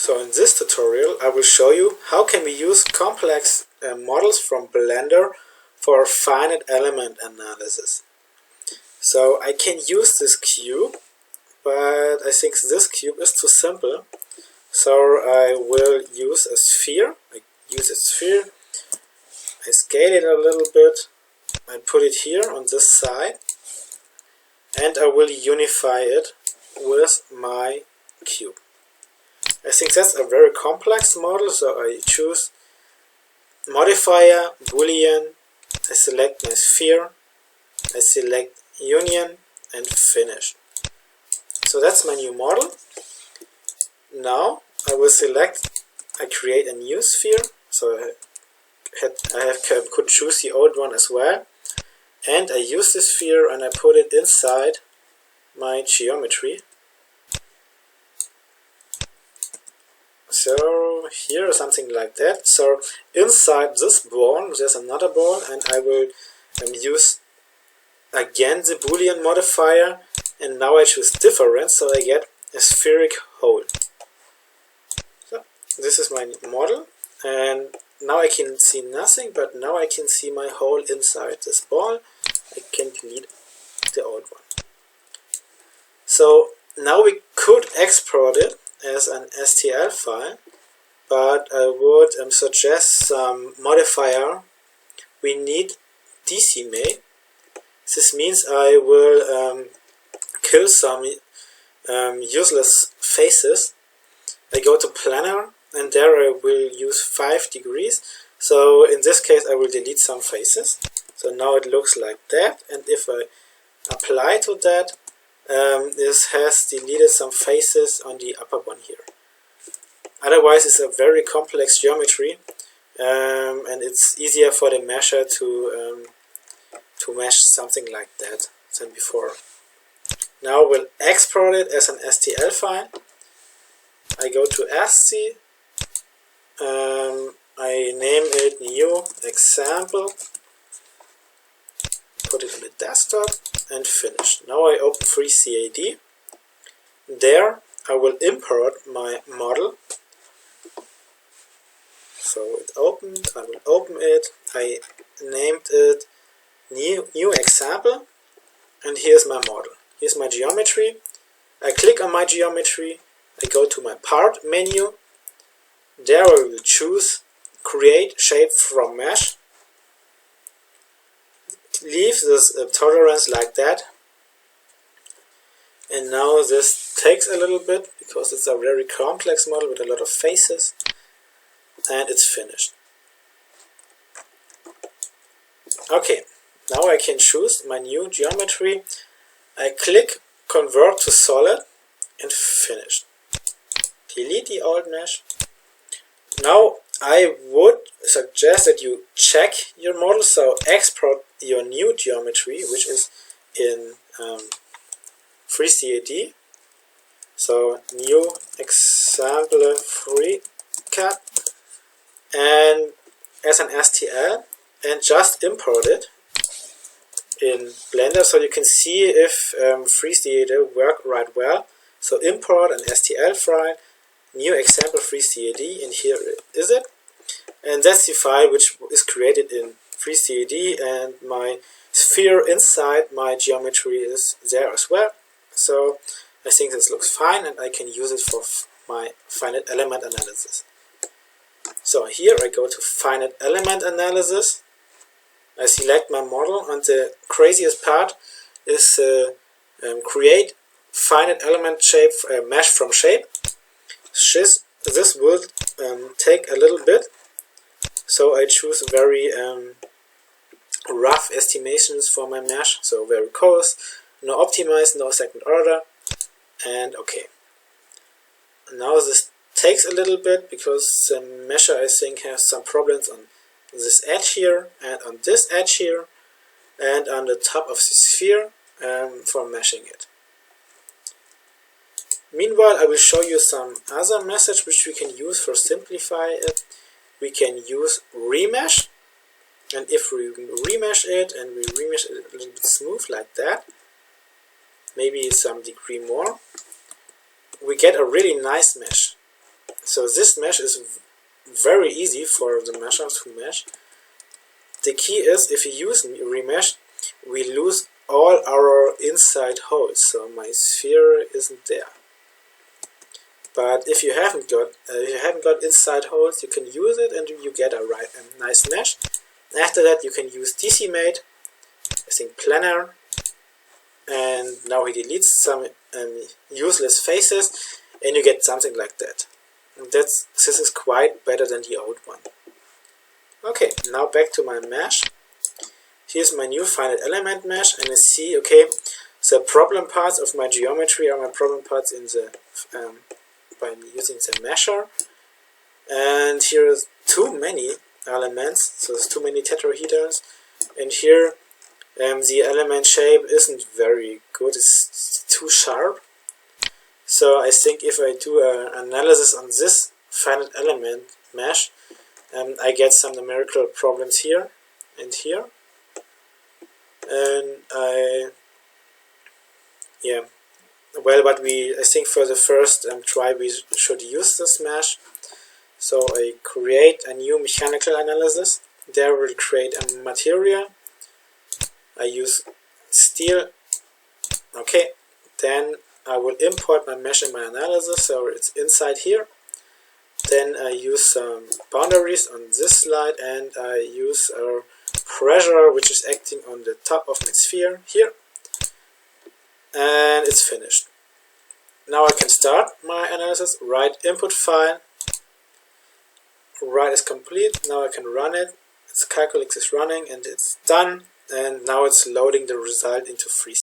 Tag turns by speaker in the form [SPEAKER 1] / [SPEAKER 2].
[SPEAKER 1] So in this tutorial I will show you how can we use complex models from Blender for finite element analysis. So I can use this cube, but I think this cube is too simple. So I will use a sphere. I use a sphere, I scale it a little bit, I put it here on this side, and I will unify it with my cube. I think that's a very complex model, so I choose modifier, boolean, I select my sphere, I select union and finish. So that's my new model. Now I will select, I create a new sphere, so I could choose the old one as well, and I use the sphere and I put it inside my geometry. So here something like that. So inside this ball there's another ball, and I will use again the boolean modifier, and now I choose difference, so I get a spheric hole. So this is my model, and now I can see nothing, but now I can see my hole inside this ball. I can delete the old one. So now we could export it as an STL file, but I would suggest some modifier. We need decimate. This means I will kill some useless faces. I go to planar, and there I will use 5 degrees. So in this case I will delete some faces. So now it looks like that, and if I apply to that, this has deleted some faces on the upper one here. Otherwise it's a very complex geometry, and it's easier for the mesher to mesh something like that than before. Now we'll export it as an STL file. I go to ASCII, I name it new example, put it on the desktop and finish. Now I open FreeCAD. There I will import my model. So it opened, I will open it, I named it new example, and here's my model. Here's my geometry. I click on my geometry, I go to my part menu. There I will choose create shape from mesh. Leave this tolerance like that. And now this takes a little bit because it's a very complex model with a lot of faces, and it's finished. Okay, now I can choose my new geometry. I click convert to solid and finish. Delete the old mesh. Now I would suggest that you check your model, so export your new geometry, which is in FreeCAD. So new example FreeCAD, and as an STL, and just import it in Blender so you can see if FreeCAD work right well. So import an STL file, new example FreeCAD, and here is it. And that's the file which is created in FreeCAD, and my sphere inside my geometry is there as well. So I think this looks fine, and I can use it for my finite element analysis. So here I go to finite element analysis. I select my model, and the craziest part is create finite element shape mesh from shape. This will take a little bit, so I choose very rough estimations for my mesh, so very coarse, no optimize, no second order, and okay. Now this takes a little bit because the mesher I think has some problems on this edge here and on this edge here and on the top of the sphere for meshing it. Meanwhile, I will show you some other methods which we can use for simplify it. We can use remesh, and if we remesh it and we remesh it a little bit smooth like that, maybe some degree more, we get a really nice mesh. So this mesh is very easy for the mesher to mesh. The key is, if you use remesh, we lose all our inside holes, so my sphere isn't there. But if you haven't got inside holes, you can use it and you get a nice mesh. After that, you can use DCmate, I think planar, and now he deletes some useless faces, and you get something like that. And this is quite better than the old one. Okay, now back to my mesh. Here's my new finite element mesh, and I see, okay, the problem parts of my geometry are my problem parts in the by using the mesher. And here is too many elements, so there's too many tetrahedrons. And here the element shape isn't very good, it's too sharp. So I think if I do an analysis on this finite element mesh, I get some numerical problems here and here. And but I think for the first try we should use this mesh. So I create a new mechanical analysis. There we'll create a material. I use steel. Okay, then I will import my mesh in my analysis, so it's inside here. Then I use some boundaries on this slide, and I use a pressure which is acting on the top of my sphere here. And it's finished. Now I can start my analysis, write input file, write is complete, now I can run it, CalculiX is running and it's done, and now it's loading the result into FreeCAD.